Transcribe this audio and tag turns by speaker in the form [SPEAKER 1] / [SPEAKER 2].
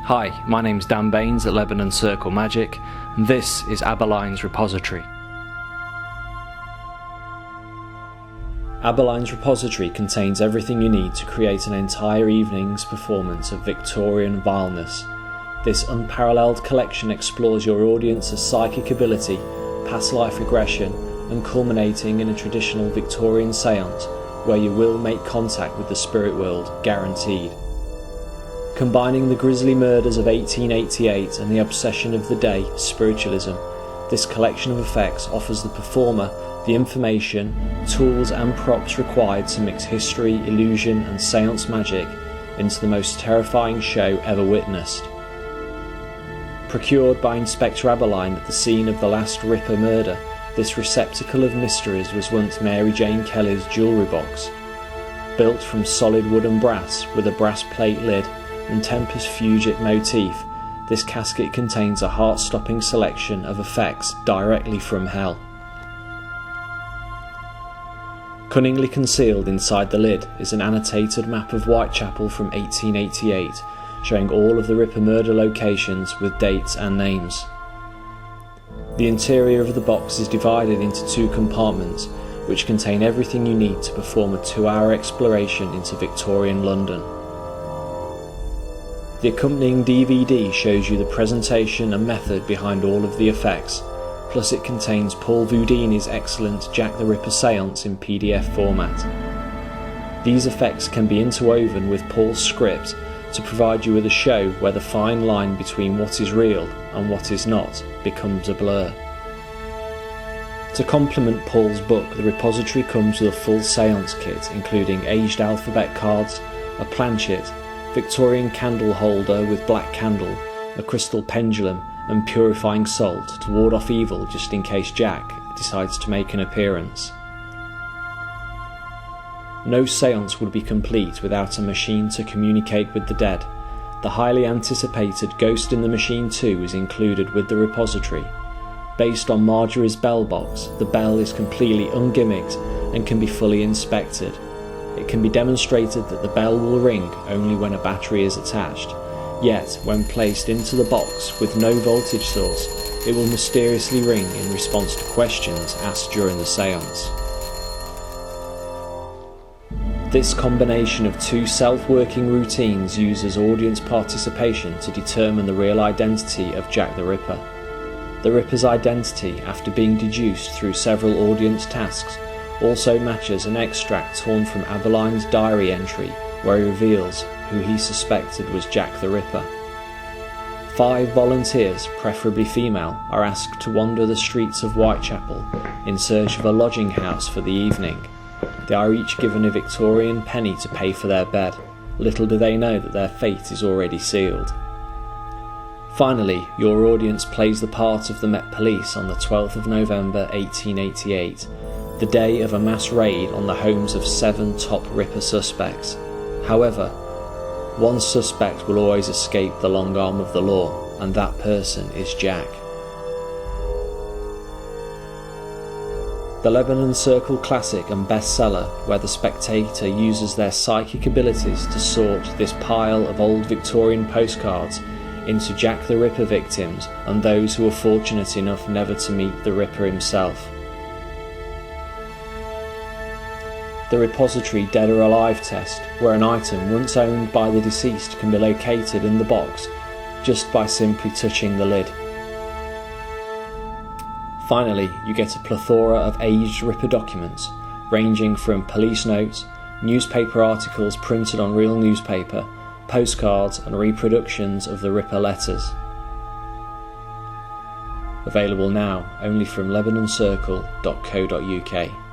[SPEAKER 1] Hi, my name's Dan Baines at Lebanon Circle Magic, and this is Abberline's Repository. Abberline's Repository contains everything you need to create an entire evening's performance of Victorian vileness. This unparalleled collection explores your audience's psychic ability, past life regression, and culminating in a traditional Victorian séance where you will make contact with the spirit world, guaranteed. Combining the grisly murders of 1888 and the obsession of the day, Spiritualism, this collection of effects offers the performer the information, tools and props required to mix history, illusion and séance magic into the most terrifying show ever witnessed. Procured by Inspector Abberline at the scene of the last Ripper murder, this receptacle of mysteries was once Mary Jane Kelly's jewellery box. Built from solid wood and brass with a brass plate lid and tempest fugit motif, this casket contains a heart-stopping selection of effects directly from hell. Cunningly concealed inside the lid is an annotated map of Whitechapel from 1888, showing all of the Ripper murder locations with dates and names. The interior of the box is divided into two compartments, which contain everything you need to perform a 2-hour exploration into Victorian London. The accompanying DVD shows you the presentation and method behind all of the effects, plus it contains Paul Voudini's excellent Jack the Ripper séance in PDF format. These effects can be interwoven with Paul's script to provide you with a show where the fine line between what is real and what is not becomes a blur. To complement Paul's book, the repository comes with a full séance kit including aged alphabet cards, a planchet, Victorian candle holder with black candle, a crystal pendulum and purifying salt to ward off evil just in case Jack decides to make an appearance. No séance would be complete without a machine to communicate with the dead. The highly anticipated Ghost in the Machine 2 is included with the repository. Based on Marjorie's bell box, the bell is completely ungimmicked and can be fully inspected. It can be demonstrated that the bell will ring only when a battery is attached, yet when placed into the box with no voltage source, it will mysteriously ring in response to questions asked during the séance. This combination of two self-working routines uses audience participation to determine the real identity of Jack the Ripper. The Ripper's identity, after being deduced through several audience tasks, also matches an extract torn from Abberline's diary entry where he reveals who he suspected was Jack the Ripper. 5 volunteers, preferably female, are asked to wander the streets of Whitechapel in search of a lodging house for the evening. They are each given a Victorian penny to pay for their bed. Little do they know that their fate is already sealed. Finally, your audience plays the part of the Met Police on the 12th of November 1888, the day of a mass raid on the homes of 7 top Ripper suspects. However, one suspect will always escape the long arm of the law, and that person is Jack. The Lebanon Circle classic and bestseller, where the spectator uses their psychic abilities to sort this pile of old Victorian postcards into Jack the Ripper victims and those who are fortunate enough never to meet the Ripper himself. The repository Dead or Alive test, where an item once owned by the deceased can be located in the box just by simply touching the lid. Finally, you get a plethora of aged Ripper documents, ranging from police notes, newspaper articles printed on real newspaper, postcards and reproductions of the Ripper letters. Available now only from lebanonscircle.co.uk.